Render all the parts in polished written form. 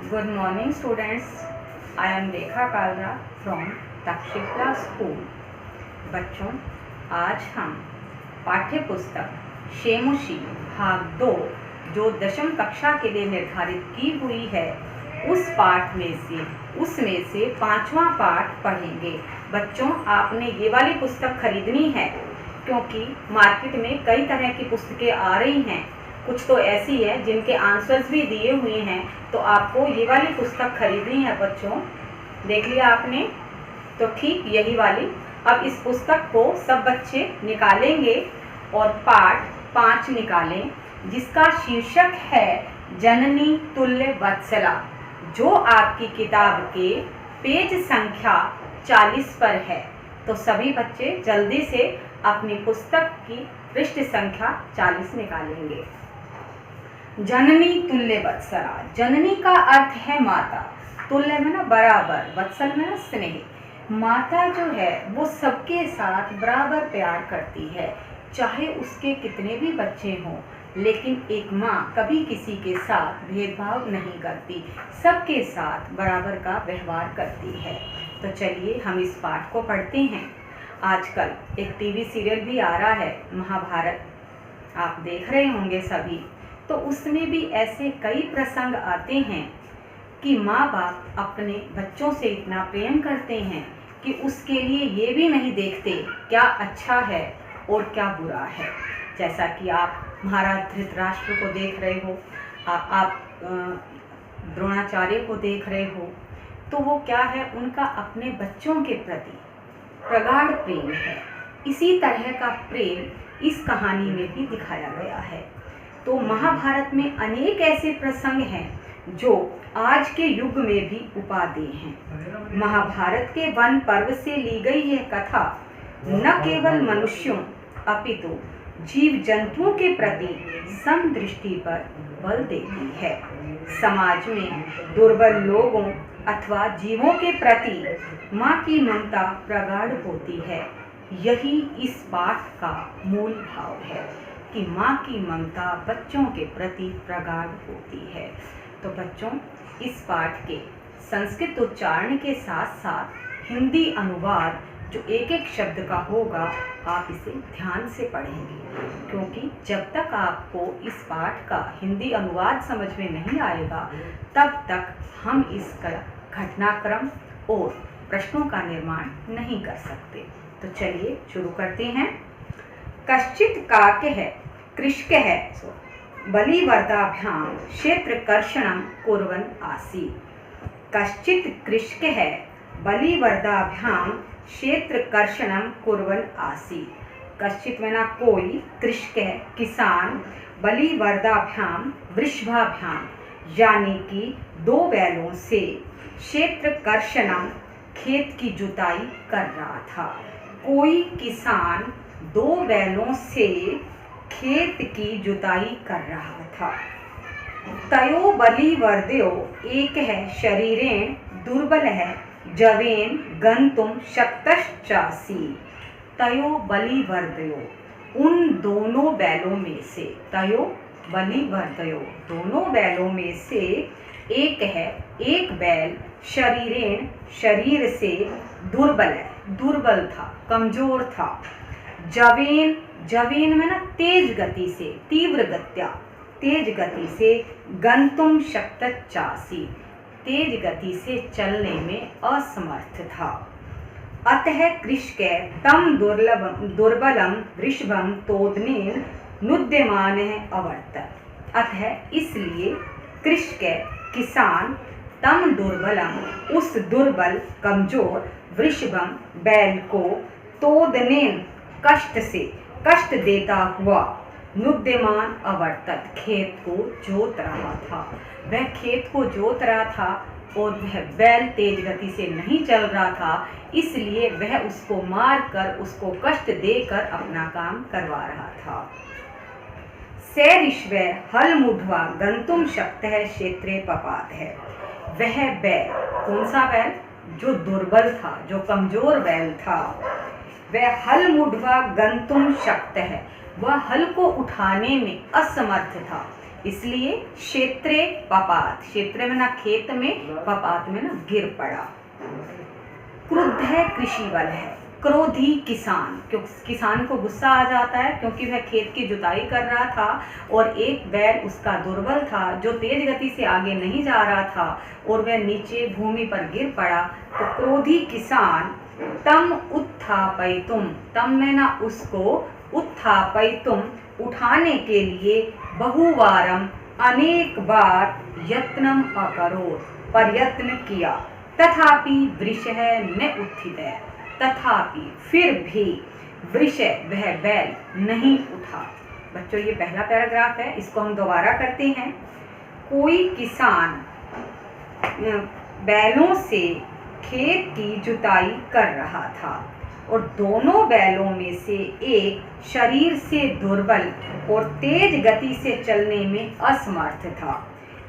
Good morning students. I am Rekha Kalra from Takshashila school. बच्चों, आज हम पाठ्य पुस्तक शेमुशी भाग 2 जो दशम कक्षा के लिए निर्धारित की हुई है उसमें से 5वां पाठ पढ़ेंगे। बच्चों, आपने ये वाली पुस्तक खरीदनी है क्योंकि मार्केट में कई तरह की पुस्तकें आ रही हैं। कुछ तो ऐसी है जिनके आंसर्स भी दिए हुए हैं, तो आपको ये वाली पुस्तक खरीदनी है। बच्चों, देख लिया आपने? तो ठीक यही वाली। अब इस पुस्तक को सब बच्चे निकालेंगे और पाठ 5 निकालें, जिसका शीर्षक है जननी तुल्य वत्सला, जो आपकी किताब के पेज संख्या 40 पर है। तो सभी बच्चे जल्दी से अपनी पुस्तक की पृष्ठ संख्या 40 निकालेंगे। जननी तुल्य वत्सला। जननी का अर्थ है माता, तुल्य में ना बराबर, वत्सल में ना स्नेह। माता जो है वो सबके साथ बराबर प्यार करती है, चाहे उसके कितने भी बच्चे हों, लेकिन एक माँ कभी किसी के साथ भेदभाव नहीं करती, सबके साथ बराबर का व्यवहार करती है। तो चलिए हम इस पाठ को पढ़ते हैं। आजकल एक टीवी सीरियल भी आ रहा है, महाभारत, आप देख रहे होंगे सभी। तो उसमें भी ऐसे कई प्रसंग आते हैं कि माँ बाप अपने बच्चों से इतना प्रेम करते हैं कि उसके लिए ये भी नहीं देखते क्या अच्छा है और क्या बुरा है। जैसा कि आप महाराज धृतराष्ट्र को देख रहे हो, आप द्रोणाचार्य को देख रहे हो, तो वो क्या है, उनका अपने बच्चों के प्रति प्रगाढ़ प्रेम है। इसी तरह का प्रेम इस कहानी में भी दिखाया गया है। तो महाभारत में अनेक ऐसे प्रसंग हैं जो आज के युग में भी उपादेय हैं। महाभारत के वन पर्व से ली गई यह कथा न केवल मनुष्यों अपितु जीव जंतुओं के प्रति समदृष्टि पर बल देती है। समाज में दुर्बल लोगों अथवा जीवों के प्रति माँ की ममता प्रगाढ़ होती है। यही इस पाठ का मूल भाव है कि माँ की ममता बच्चों के प्रति प्रगाढ़ होती है। तो बच्चों, इस पाठ के संस्कृत उच्चारण के साथ साथ हिंदी अनुवाद जो एक एक शब्द का होगा, आप इसे ध्यान से पढ़ेंगे, क्योंकि जब तक आपको इस पाठ का हिंदी अनुवाद समझ में नहीं आएगा, तब तक हम इसका घटनाक्रम और प्रश्नों का निर्माण नहीं कर सकते। तो चलिए शुरू करते हैं। कश्चित् काकः कृषकः बलिवर्दाभ्यां क्षेत्रकर्षणं कुर्वन् आसीत्। कश्चित् कृषकः बलिवर्दाभ्यां क्षेत्रकर्षणं कुर्वन् आसीत्। कश्चित् में ना कोई, कृषक है किसान, बलिवर्दाभ्यां वृषभाभ्यां यानी कि 2 बैलों से, क्षेत्रकर्षणं खेत की जुताई कर रहा था। कोई किसान 2 बैलों से खेत की जुताई कर रहा था। तयो बलिवर्दयो एक है शरीरेण दुर्बल है जवेन गंतुम शक्तश्चासी। तयो बलिवर्दयो, उन दोनों बैलों में से, तयो बलिवर्दयो दोनों बैलों में से एक है, एक बैल शरीरेण शरीर से दुर्बल है, दुर्बल था, कमजोर था। जवेन, जवेन में ना तेज गति से, तीव्र गत्या, तेज गति से, गंतुम शक्तचासी, तेज गति से चलने में असमर्थ था। अतः कृषकै तम दुर्बलम वृषभम तोदनेन नुद्यमानः अवर्तत। अतः इसलिए कृषकै किसान तम दुर्बलम, उस दुर्बल कमजोर वृषभम बैल को, तोदनेन कष्ट से, कष्ट देता हुआ, नुद्यमान अवर्तत खेत को जोत रहा था। वह खेत को जोत रहा था और वह बैल तेज गति से नहीं चल रहा था, इसलिए वह उसको मार कर, उसको कष्ट देकर अपना काम करवा रहा था। सैरिश्व हल मुढ़वा गंतुम शक्तः क्षेत्रे पपात है। वह बैल, कौन सा बैल? जो दुर्बल था, जो कमजोर बैल था, वह हल मुढ़वा गंतुम शक्त है, वह हल को उठाने में असमर्थ था, इसलिए क्षेत्रे पपात, क्षेत्र में ना खेत में, पपात में ना गिर पड़ा। क्रुद्ध है कृषि बल है, क्रोधी किसान, क्योंकि किसान को गुस्सा आ जाता है क्योंकि वह खेत की जुताई कर रहा था और एक बैल उसका दुर्बल था जो तेज गति से आगे नहीं जा रहा था और वह नीचे भूमि पर गिर पड़ा। तो क्रोधी किसान तम उत्थापयितुम, तम में ना उसको, उत्थापयितुम उठाने के लिए बहुवारम अनेक बार यत्नम अकरोत्, प्रयत्न किया, तथापि वृषः न उत्थितः, तथापि फिर भी वृषः वह बैल नहीं उठा। बच्चों ये पहला पैराग्राफ है, इसको हम दोबारा करते हैं। कोई किसान बैलों से खेत की जुताई कर रहा था और दोनों बैलों में से एक शरीर से दुर्बल और तेज गति से चलने में असमर्थ था,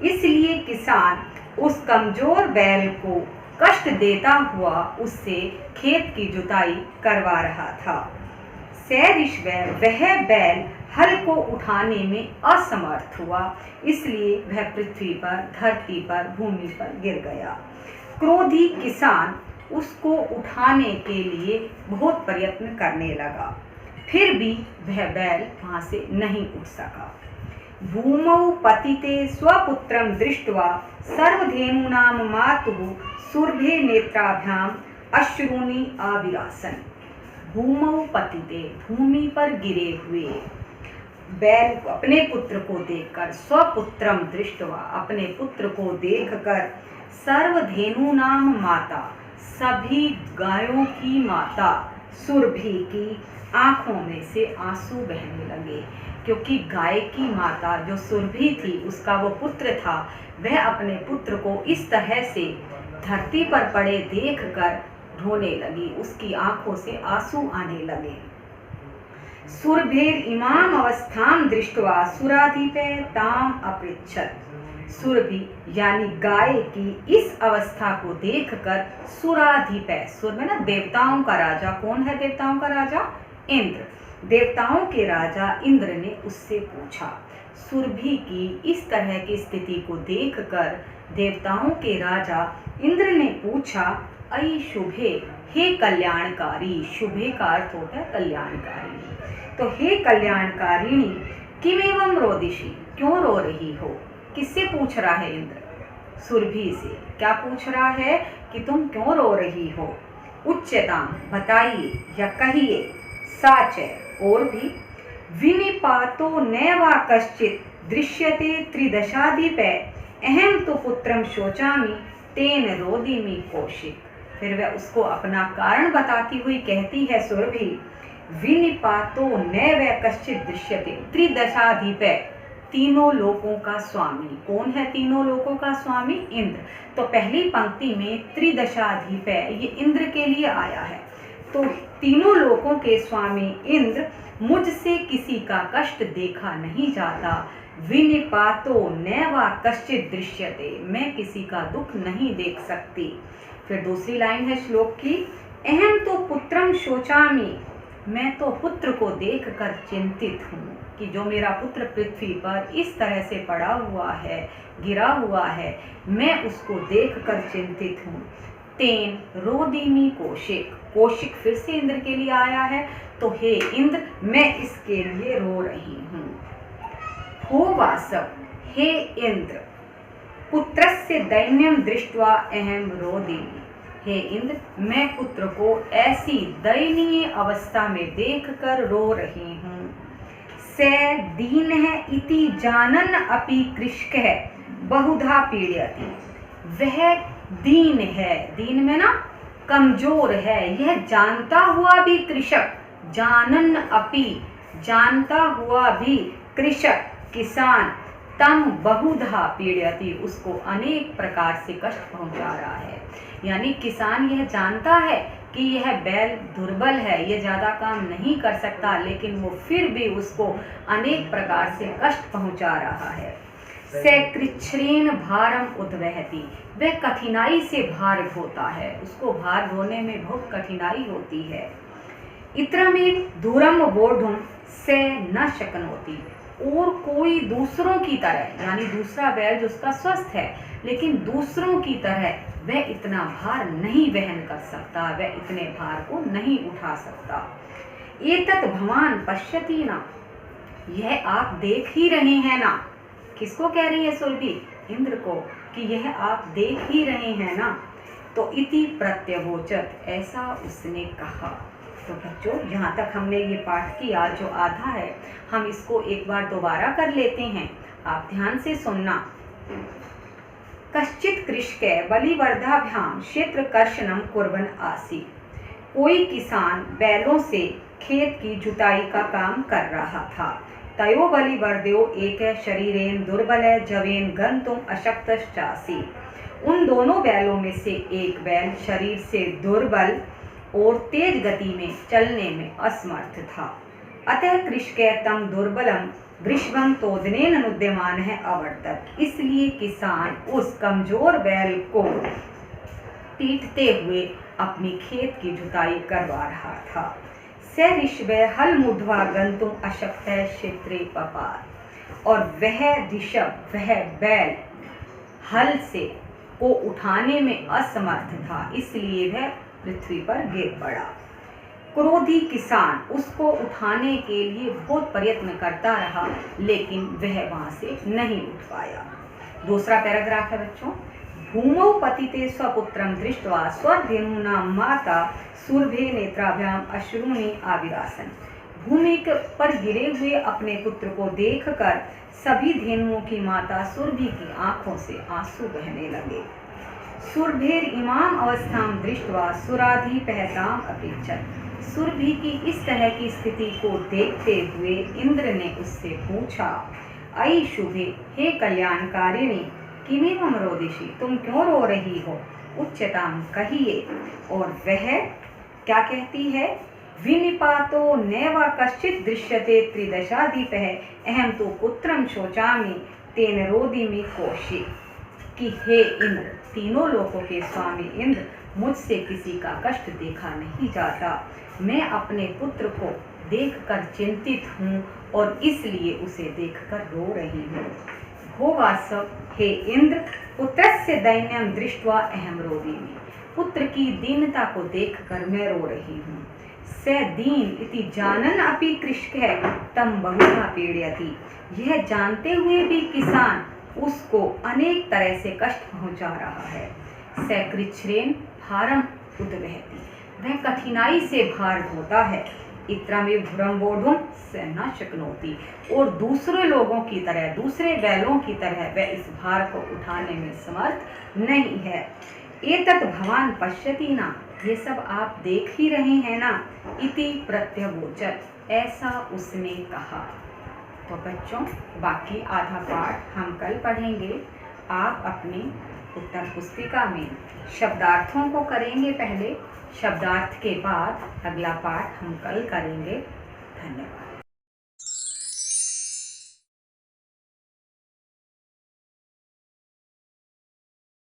इसलिए किसान उस कमजोर बैल को कष्ट देता हुआ उससे खेत की जुताई करवा रहा था। सैरिश्वः वह बैल हल को उठाने में असमर्थ हुआ, इसलिए वह पृथ्वी पर, धरती पर, भूमि पर गिर गया। क्रोधी किसान उसको उठाने के लिए बहुत प्रयत्न करने लगा, फिर भी वह बैल वहां से नहीं उठ सका। भूमौ पतिते स्वपुत्रं दृष्ट्वा सर्वधेनूनां मातुः सुरभे नेत्राभ्याम अश्रूणि आविरासन। भूमौ पतिते, भूमि पर गिरे हुए बैल को, अपने पुत्र को देखकर, स्वपुत्रम दृष्ट्वा, अपने पुत्र को देखकर, सर्वधेनूनां माता, सभी गायों की माता, सुरभि की आंखों में से आंसू बहने लगे, क्योंकि गाय की माता जो सुरभि थी, उसका वो पुत्र था, वह अपने पुत्र को इस तरह से धरती पर पड़े देखकर रोने लगी, उसकी आंखों से आंसू आने लगे। सुरभेर इमाम अवस्थाम दृष्ट्वा सुराधिपे ताम अपृच्छत। सुरभि यानी गाय की इस अवस्था को देखकर सुराधिपे, सुर में ना देवताओं का राजा, कौन है देवताओं का राजा? इंद्र। देवताओं के राजा इंद्र ने उससे पूछा। सुरभि की इस तरह की स्थिति को देखकर देवताओं के राजा इंद्र ने पूछा, अयि शुभे, हे कल्याणकारी, शुभे का अर्थ होता है कल्याणकारी, तो हे कल्याणकारिणी, किमेवं रोदिषि, क्यों रो रही हो? किससे पूछ रहा है इंद्र? सुरभि से। क्या पूछ रहा है कि तुम क्यों रो रही हो? उच्चताम, बताइए या कहिए। साच, और भी। विनिपातो नैवा कश्चित दृश्यते त्रिदशाधिपे अहम तो पुत्रम शोचामि तेन रोदिमि कौशिक। फिर वह उसको अपना कारण बताती हुई कहती है सुरभि, विनिपातो नैव कश्चित दृश्यते त्रिदशाधिपे, तीनों लोकों का स्वामी। कौन है तीनों लोकों का स्वामी? इंद्र। तो पहली पंक्ति में त्रिदशाधिपे, ये इंद्र के लिए आया है। तो तीनों लोकों के स्वामी इंद्र, मुझसे किसी का कष्ट देखा नहीं जाता। विनिपातो नैवा कश्चित दृश्यते, मैं किसी का दुख नहीं देख सकती। फिर दूसरी लाइन है श्लोक की, अहम तो पुत्रम शोचामि, मैं तो पुत्र को देखकर चिंतित हूँ कि जो मेरा पुत्र पृथ्वी पर इस तरह से पड़ा हुआ है, गिरा हुआ है, मैं उसको देखकर चिंतित हूँ। तेन रोदिमि कौशिक, कौशिक फिर से इंद्र के लिए आया है, तो हे इंद्र, मैं इसके लिए रो रही हूँ। हो वासव, हे इंद्र, पुत्रस्य दैन्यम दृष्ट्वा अहम रोदिमि, हे इंद्र, मैं पुत्र को ऐसी दयनीय अवस्था में देखकर रो रही हूँ। से दीनः इति जानन अपि कृषकः बहुधा पीड़यति, वह दीन है, दीन में ना कमजोर है, यह जानता हुआ भी कृषक, जानन अपि, जानता हुआ भी कृषक, किसान, तम बहुधा पीड़यति, उसको अनेक प्रकार से कष्ट पहुंचा रहा है। यानी किसान यह जानता है कि यह बैल दुर्बल है, यह ज़्यादा काम नहीं कर सकता, लेकिन वो फिर भी उसको अनेक प्रकार से कष्ट पहुंचा रहा है। सकृच्छ्रेण भारम उद्वहति, वह कठिनाई से भार ढोता है, उसको भार ढोने में बहुत कठिनाई होती है। इत्रमेव दूरम वोढुम से न शक्नोति, और कोई दूसरों की तरह, यानी दूसरा बैल जो उसका स्वस्थ है लेकिन दूसरों की तरह वह इतना भार नहीं वहन कर सकता, वह इतने भार को नहीं उठा सकता। एतत् भवान पश्यति न, यह आप देख ही रहे हैं ना। किसको कह रही है सुरभि? इंद्र को, कि यह आप देख ही रहे हैं ना। तो इति प्रत्यवोचत, ऐसा उसने कहा। तो बच्चों, यहाँ तक हमने ये पाठ किया, जो आधा है हम इसको एक बार दोबारा कर लेते हैं, आप ध्यान से सुनना। कश्चित कृषके बलिवर्धाभ्याम क्षेत्र कर्षणम कुर्वन् आसीत्, कोई किसान बैलों से खेत की जुताई का काम कर रहा था। तयो बलिवर्देयो एक शरीरेन दुर्बल जवेन गन्तुम अशक्तश्चासी, उन दोनों बैलों में से एक बैल शरीर से दुर्बल और तेज गति में चलने में असमर्थ था। अतः कृषके तम दुर्बलम वृषभम तोदनेन अनुद्यमान है अवर्तत, इसलिए किसान उस कमजोर बैल को पीटते हुए अपनी खेत की जुताई करवा रहा था। स ऋषभे हल मुढ़वा गंतुम अशक्त क्षेत्रे पपार, और वह ऋषभ, वह बैल हल से को उठाने में असमर्थ था, इसलिए वह पृथ्वी पर गिर पड़ा। क्रोधी किसान उसको उठाने के लिए बहुत प्रयत्न करता रहा, लेकिन वह वहां से नहीं उठ पाया। दूसरा पैराग्राफ है बच्चों। भूमौ पतिते स्वपुत्रम दृष्ट्वा स्वधेनुना माता सुरभे नेत्राभ्याम अश्रूणि आविरासन, भूमि पर गिरे हुए अपने पुत्र को देखकर सभी धेनुओं की माता सुरभि की आंखों से आंसू बहने लगे। सुरभेर इमाम अवस्थाम दृष्ट्वा सुराधिपहताम अपेक्षत, सुरभि की इस तरह की स्थिति को देखते हुए इंद्र ने उससे पूछा, अयि शुभे, हे कल्याणकारिणी, किमेवम रोदिषि, तुम क्यों रो रही हो? उच्चताम, कहिए। और वह क्या कहती है? विनिपातो नैव कश्चित् दृश्यते त्रिदशाधिपः अहम तो पुत्रम शोचामि तेन रोदिमि कोशि, कि हे इंद्र, तीनों लोकों के स्वामी इंद्र, मुझसे किसी का कष्ट देखा नहीं जाता, मैं अपने पुत्र को देखकर चिंतित हूँ और इसलिए उसे देखकर रो रही हूँ। भोवासव, हे इंद्र, पुत्रस्य दैन्यम दृष्ट्वा अहम रोदिमि, पुत्र की दीनता को देखकर मैं रो रही हूँ। स दीन इति जानन अपि कृषकः तम बहुधा पीड़यति, यह जानते हुए भी किसान उसको अनेक तरह से कष्ट पहुंचा रहा है। स कृच्छ्रेण भारम उद्वहति, वह कठिनाई से भार ढोता है। इत्रमेव धुरम बोधुम स न शक्नोति, और दूसरे लोगों की तरह, दूसरे बैलों की तरह वह इस भार को उठाने में समर्थ नहीं है। एतत् भवान पश्यति ना, ये सब आप देख ही रहे हैं ना। इति प्रत्यवोचत, ऐसा उसने कहा। तो बच्चों, बाकी आधा पाठ हम कल पढ़ेंगे। आप अपनी उत्तर पुस्तिका में शब्दार्थों को करेंगे पहले, शब्दार्थ के बाद अगला पाठ हम कल करेंगे। धन्यवाद।